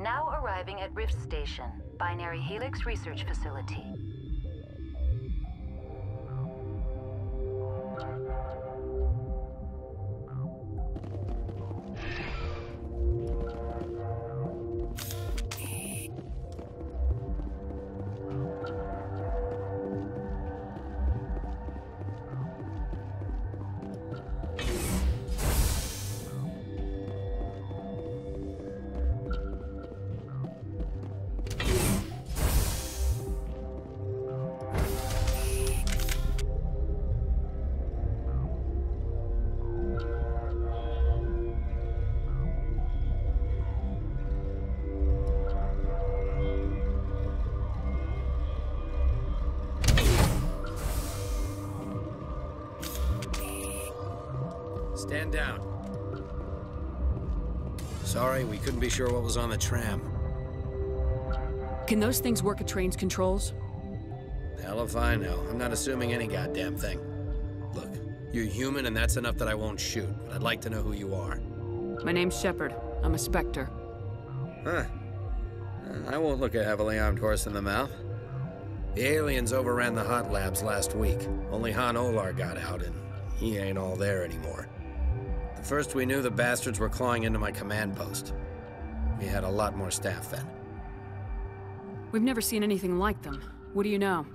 Now arriving at Rift Station, Binary Helix Research Facility. Stand down. Sorry, we couldn't be sure what was on the tram. Can those things work at train's controls? Hell if I know. I'm not assuming any goddamn thing. Look, you're human and that's enough that I won't shoot, but I'd like to know who you are. My name's Shepard. I'm a Spectre. Huh. I won't look a heavily armed horse in the mouth. The aliens overran the hot labs last week. Only Han Olar got out, and he ain't all there anymore. The first we knew, the bastards were clawing into my command post. We had a lot more staff then. We've never seen anything like them. What do you know?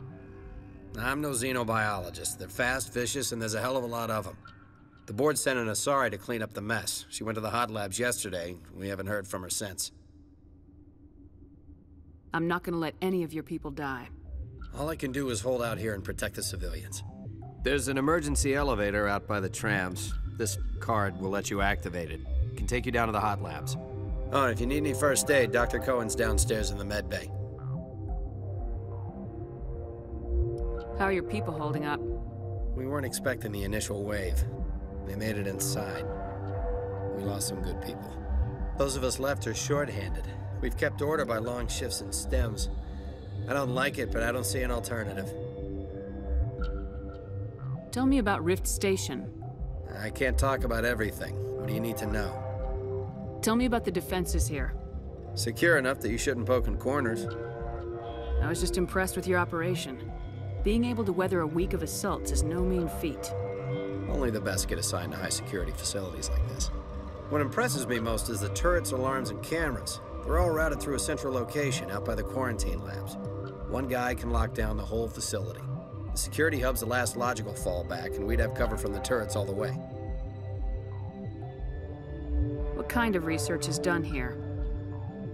I'm no xenobiologist. They're fast, vicious, and there's a hell of a lot of them. The board sent an Asari to clean up the mess. She went to the hot labs yesterday. We haven't heard from her since. I'm not gonna let any of your people die. All I can do is hold out here and protect the civilians. There's an emergency elevator out by the trams. This card will let you activate it. It can take you down to the hot labs. Oh, and if you need any first aid, Dr. Cohen's downstairs in the med bay. How are your people holding up? We weren't expecting the initial wave. They made it inside. We lost some good people. Those of us left are short-handed. We've kept order by long shifts and stems. I don't like it, but I don't see an alternative. Tell me about Rift Station. I can't talk about everything. What do you need to know? Tell me about the defenses here. Secure enough that you shouldn't poke in corners. I was just impressed with your operation. Being able to weather a week of assaults is no mean feat. Only the best get assigned to high-security facilities like this. What impresses me most is the turrets, alarms, and cameras. They're all routed through a central location out by the quarantine labs. One guy can lock down the whole facility. The security hub's the last logical fallback, and we'd have cover from the turrets all the way. What kind of research is done here?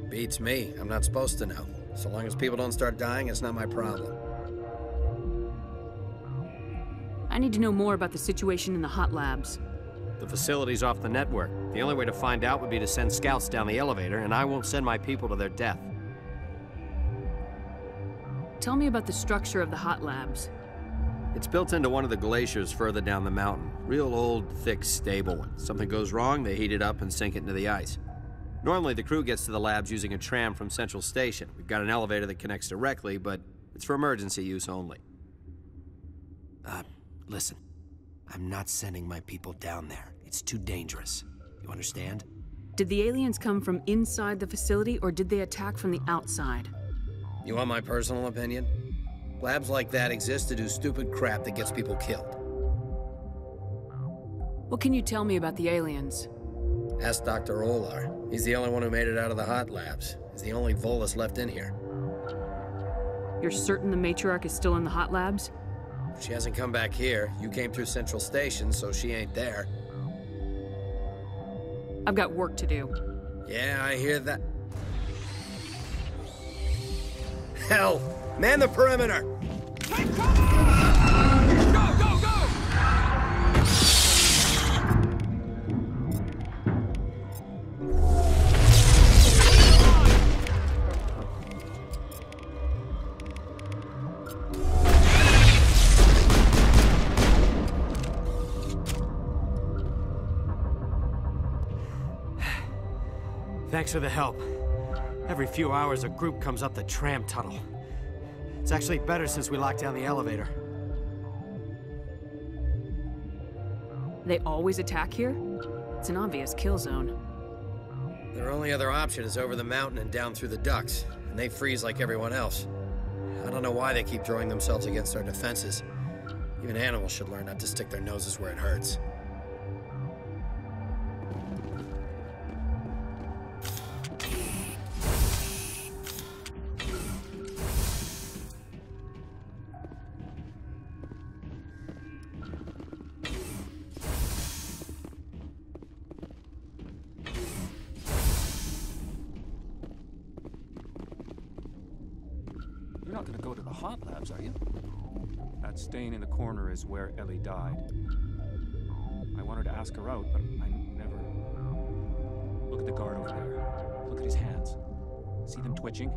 Beats me. I'm not supposed to know. So long as people don't start dying, it's not my problem. I need to know more about the situation in the hot labs. The facility's off the network. The only way to find out would be to send scouts down the elevator, and I won't send my people to their death. Tell me about the structure of the hot labs. It's built into one of the glaciers further down the mountain. Real old, thick, stable one. Something goes wrong, they heat it up and sink it into the ice. Normally, the crew gets to the labs using a tram from Central Station. We've got an elevator that connects directly, but it's for emergency use only. Listen. I'm not sending my people down there. It's too dangerous. You understand? Did the aliens come from inside the facility, or did they attack from the outside? You want my personal opinion? Labs like that exist to do stupid crap that gets people killed. What can you tell me about the aliens? Ask Dr. Olar. He's the only one who made it out of the hot labs. He's the only Volus left in here. You're certain the Matriarch is still in the hot labs? She hasn't come back here. You came through Central Station, so she ain't there. I've got work to do. Yeah, I hear that. Hell! Man the perimeter! Take cover! Go, go, go! Thanks for the help. Every few hours, a group comes up the tram tunnel. It's actually better since we locked down the elevator. They always attack here? It's an obvious kill zone. Their only other option is over the mountain and down through the ducts, and they freeze like everyone else. I don't know why they keep throwing themselves against our defenses. Even animals should learn not to stick their noses where it hurts. You're not gonna go to the hot labs, are you? That stain in the corner is where Ellie died. I wanted to ask her out, but I never... Look at the guard over there. Look at his hands. See them twitching?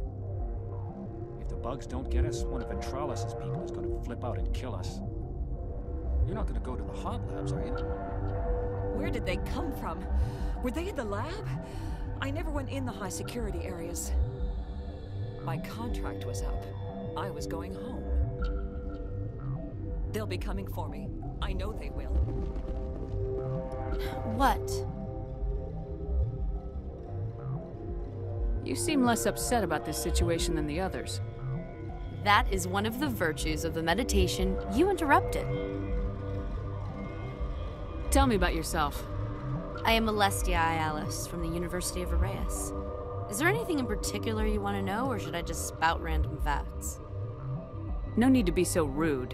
If the bugs don't get us, one of Ventralis' people is gonna flip out and kill us. You're not gonna go to the hot labs, are you? Where did they come from? Were they in the lab? I never went in the high security areas. My contract was up. I was going home. They'll be coming for me. I know they will. What? You seem less upset about this situation than the others. That is one of the virtues of the meditation you interrupted. Tell me about yourself. I am Alestia Ayalis from the University of Arrayas. Is there anything in particular you want to know, or should I just spout random facts? No need to be so rude.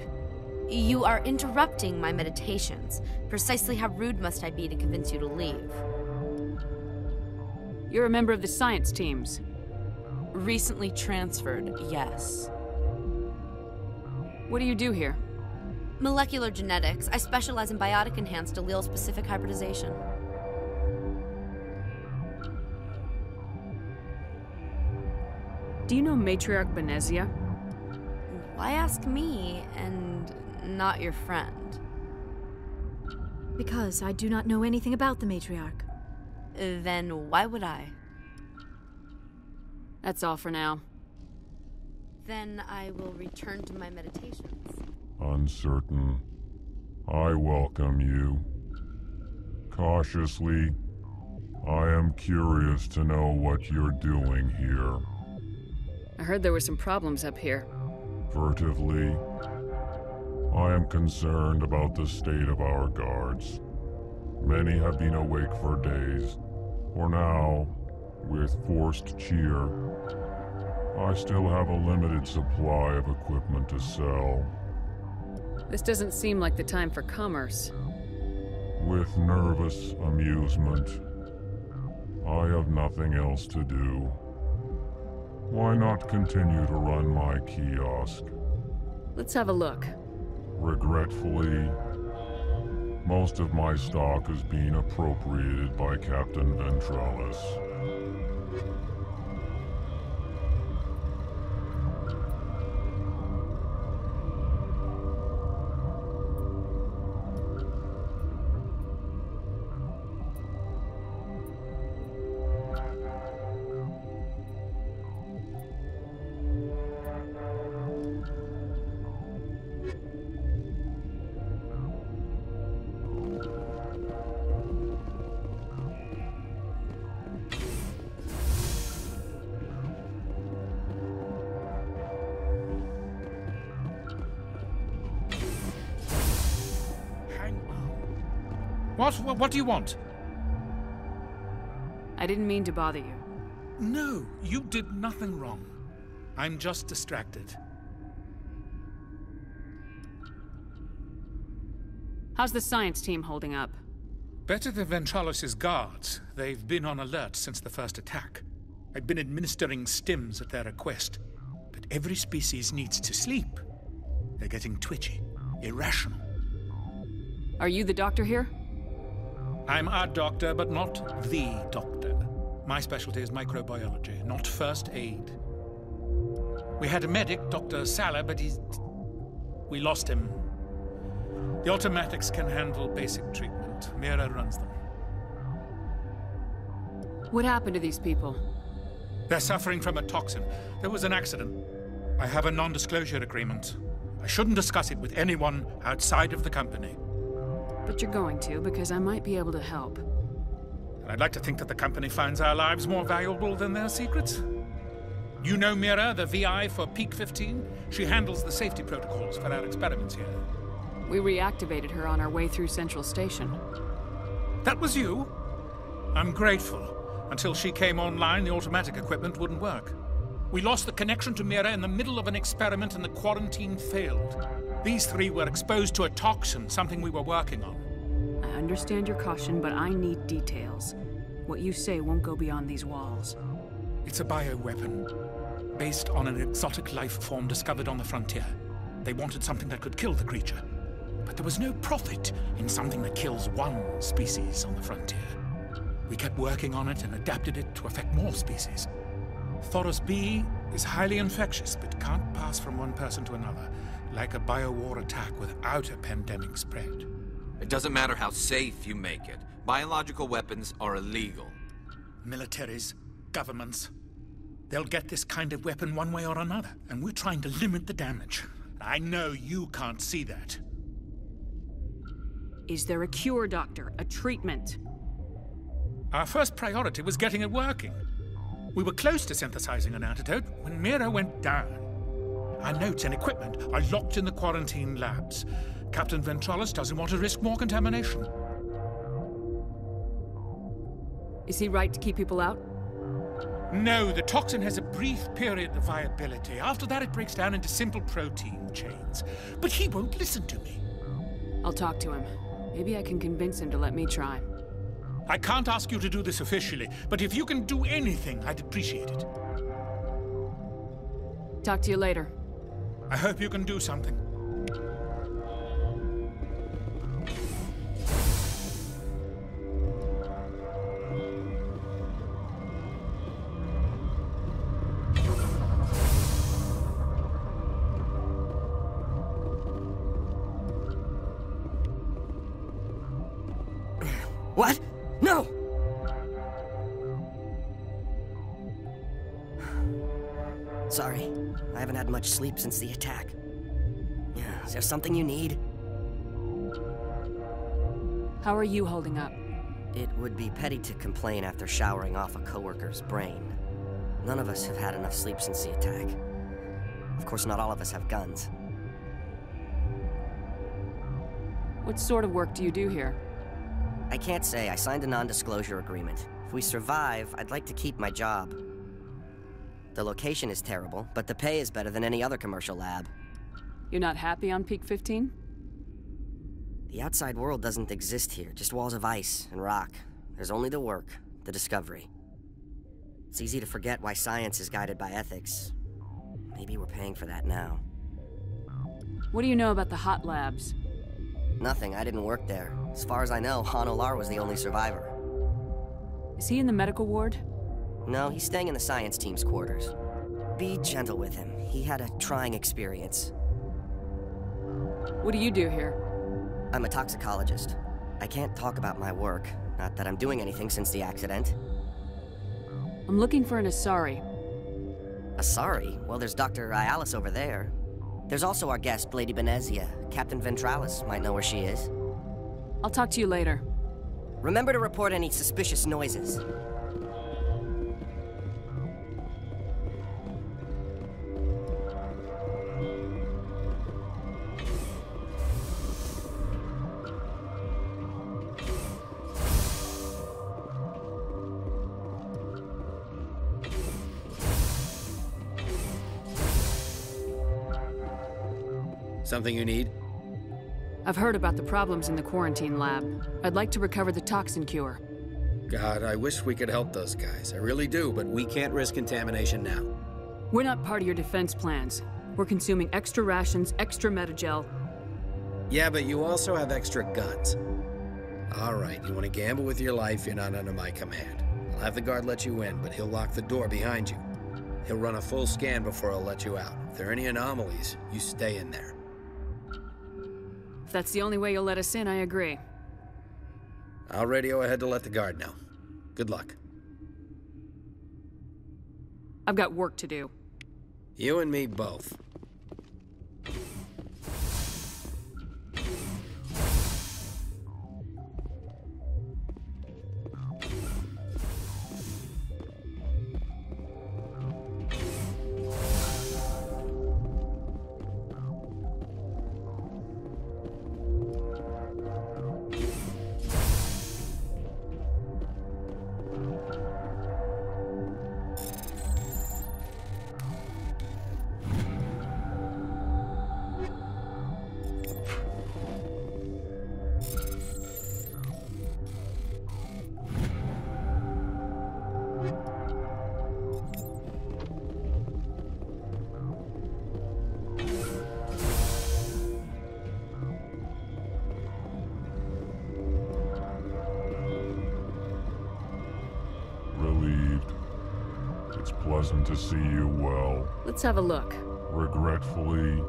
You are interrupting my meditations. Precisely how rude must I be to convince you to leave? You're a member of the science teams. Recently transferred, yes. What do you do here? Molecular genetics. I specialize in biotic-enhanced allele-specific hybridization. Do you know Matriarch Benezia? Why ask me, and not your friend? Because I do not know anything about the Matriarch. Then why would I? That's all for now. Then I will return to my meditations. Uncertain. I welcome you. Cautiously, I am curious to know what you're doing here. I heard there were some problems up here. Furtively, I am concerned about the state of our guards. Many have been awake for days. For now, with forced cheer, I still have a limited supply of equipment to sell. This doesn't seem like the time for commerce. With nervous amusement, I have nothing else to do. Why not continue to run my kiosk? Let's have a look. Regretfully, most of my stock is being appropriated by Captain Ventralis. What do you want? I didn't mean to bother you. No, you did nothing wrong. I'm just distracted. How's the science team holding up? Better than Ventralis' guards. They've been on alert since the first attack. I've been administering stims at their request. But every species needs to sleep. They're getting twitchy, irrational. Are you the doctor here? I'm a doctor, but not the doctor. My specialty is microbiology, not first aid. We had a medic, Dr. Salah, but we lost him. The automatics can handle basic treatment. Mira runs them. What happened to these people? They're suffering from a toxin. There was an accident. I have a non-disclosure agreement. I shouldn't discuss it with anyone outside of the company. But you're going to, because I might be able to help. And I'd like to think that the company finds our lives more valuable than their secrets. You know Mira, the VI for Peak 15? She handles the safety protocols for our experiments here. We reactivated her on our way through Central Station. That was you? I'm grateful. Until she came online, the automatic equipment wouldn't work. We lost the connection to Mira in the middle of an experiment and the quarantine failed. These three were exposed to a toxin, something we were working on. I understand your caution, but I need details. What you say won't go beyond these walls. It's a bioweapon, based on an exotic life form discovered on the frontier. They wanted something that could kill the creature. But there was no profit in something that kills one species on the frontier. We kept working on it and adapted it to affect more species. Thoros B is highly infectious, but can't pass from one person to another, like a biowar attack without a pandemic spread. It doesn't matter how safe you make it. Biological weapons are illegal. Militaries, governments, they'll get this kind of weapon one way or another, and we're trying to limit the damage. I know you can't see that. Is there a cure, Doctor? A treatment? Our first priority was getting it working. We were close to synthesizing an antidote when Mira went down. Our notes and equipment are locked in the quarantine labs. Captain Ventralis doesn't want to risk more contamination. Is he right to keep people out? No, the toxin has a brief period of viability. After that, it breaks down into simple protein chains. But he won't listen to me. I'll talk to him. Maybe I can convince him to let me try. I can't ask you to do this officially, but if you can do anything, I'd appreciate it. Talk to you later. I hope you can do something. What? No! Sorry, I haven't had much sleep since the attack. Is there something you need? How are you holding up? It would be petty to complain after showering off a coworker's brain. None of us have had enough sleep since the attack. Of course, not all of us have guns. What sort of work do you do here? I can't say. I signed a non-disclosure agreement. If we survive, I'd like to keep my job. The location is terrible, but the pay is better than any other commercial lab. You're not happy on Peak 15? The outside world doesn't exist here, just walls of ice and rock. There's only the work, the discovery. It's easy to forget why science is guided by ethics. Maybe we're paying for that now. What do you know about the hot labs? Nothing. I didn't work there. As far as I know, Han Olar was the only survivor. Is he in the medical ward? No, he's staying in the science team's quarters. Be gentle with him. He had a trying experience. What do you do here? I'm a toxicologist. I can't talk about my work. Not that I'm doing anything since the accident. I'm looking for an Asari. Asari? Well, there's Dr. Ayalis over there. There's also our guest, Lady Benezia. Captain Ventralis might know where she is. I'll talk to you later. Remember to report any suspicious noises. Something you need? I've heard about the problems in the quarantine lab. I'd like to recover the toxin cure. God, I wish we could help those guys. I really do, but we can't risk contamination now. We're not part of your defense plans. We're consuming extra rations, extra Metagel. Yeah, but you also have extra guns. All right, you want to gamble with your life, you're not under my command. I'll have the guard let you in, but he'll lock the door behind you. He'll run a full scan before he'll let you out. If there are any anomalies, you stay in there. If that's the only way you'll let us in, I agree. I'll radio ahead to let the guard know. Good luck. I've got work to do. You and me both. Relieved. It's pleasant to see you well. Let's have a look. Regretfully...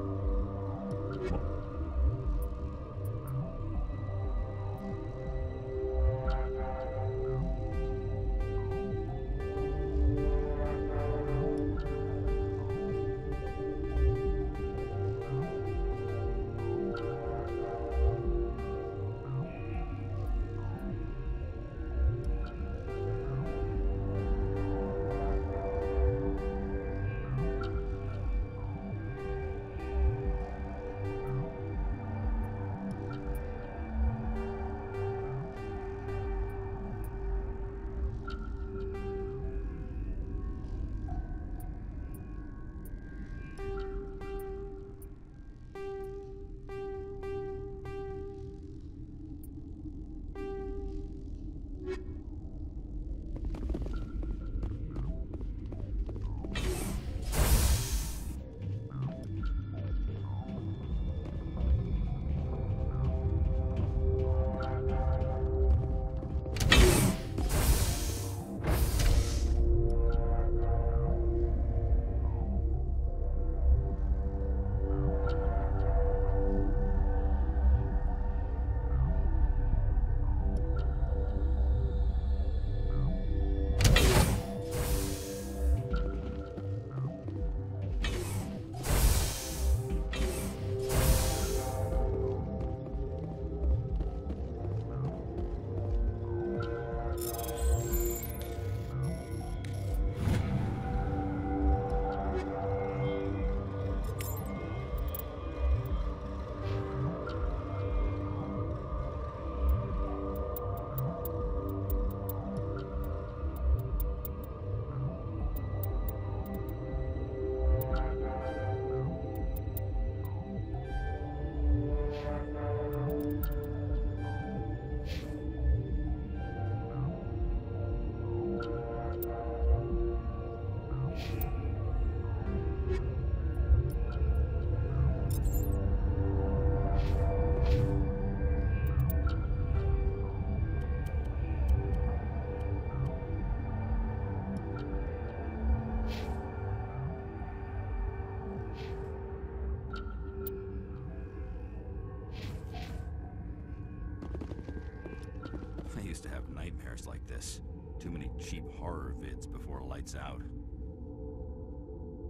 I used to have nightmares like this. Too many cheap horror vids before lights out.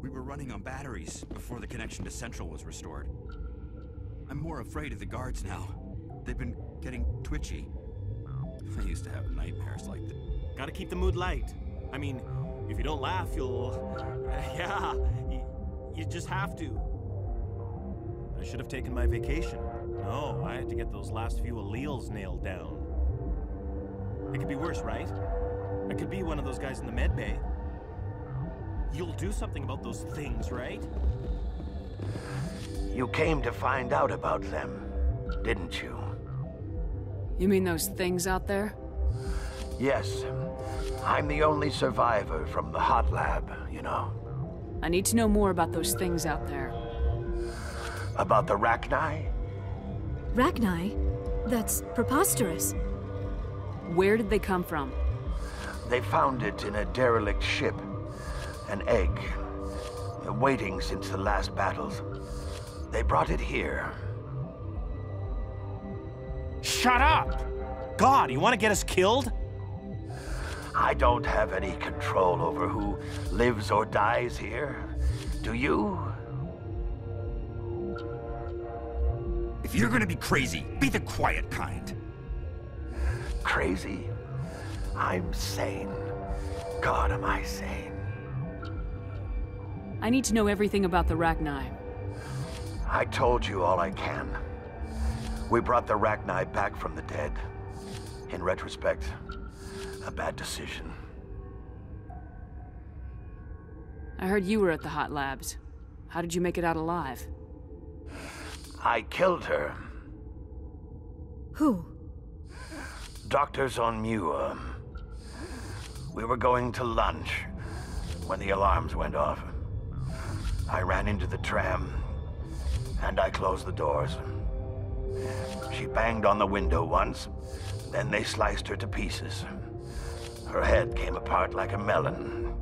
We were running on batteries before the connection to Central was restored. I'm more afraid of the guards now. They've been getting twitchy. I used to have nightmares like this. Gotta keep the mood light. I mean, if you don't laugh, you'll... yeah, you just have to. I should have taken my vacation. No, I had to get those last few alleles nailed down. It could be worse, right? I could be one of those guys in the med bay. You'll do something about those things, right? You came to find out about them, didn't you? You mean those things out there? Yes. I'm the only survivor from the hot lab, you know. I need to know more about those things out there. About the Rachni? Rachni? That's preposterous. Where did they come from? They found it in a derelict ship. An egg. Waiting since the last battles. They brought it here. Shut up! God, you want to get us killed? I don't have any control over who lives or dies here. Do you? If you're gonna be crazy, be the quiet kind. Crazy? I'm sane. God, am I sane? I need to know everything about the Rachni. I told you all I can. We brought the Rachni back from the dead. In retrospect, a bad decision. I heard you were at the Hot Labs. How did you make it out alive? I killed her. Who? Doctors on Muir. We were going to lunch when the alarms went off. I ran into the tram, and I closed the doors. She banged on the window once, then they sliced her to pieces. Her head came apart like a melon.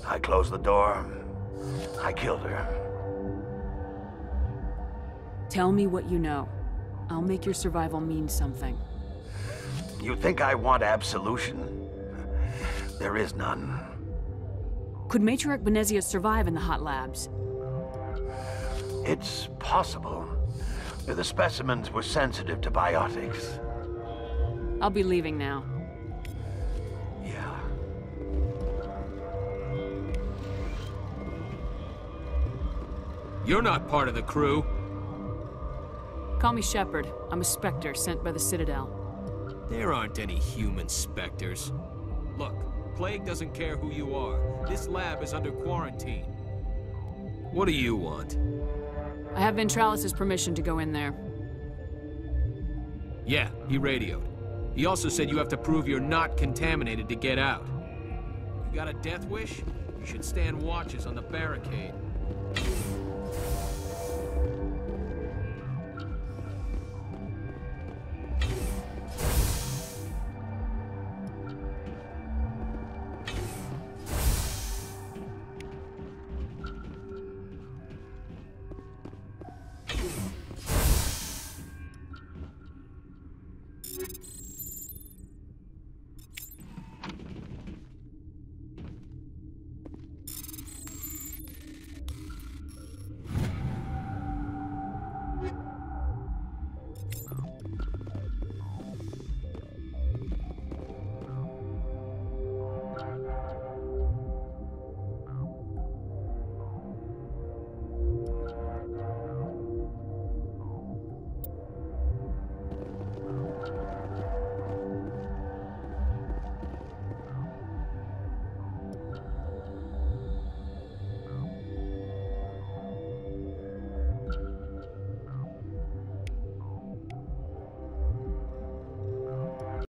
I closed the door. I killed her. Tell me what you know. I'll make your survival mean something. You think I want absolution? There is none. Could Matriarch Benezia survive in the hot labs? It's possible. The specimens were sensitive to biotics. I'll be leaving now. Yeah. You're not part of the crew. Call me Shepard. I'm a Spectre sent by the Citadel. There aren't any human Spectres. Look, Plague doesn't care who you are. This lab is under quarantine. What do you want? I have Ventralis' permission to go in there. Yeah, he radioed. He also said you have to prove you're not contaminated to get out. You got a death wish? You should stand watches on the barricade.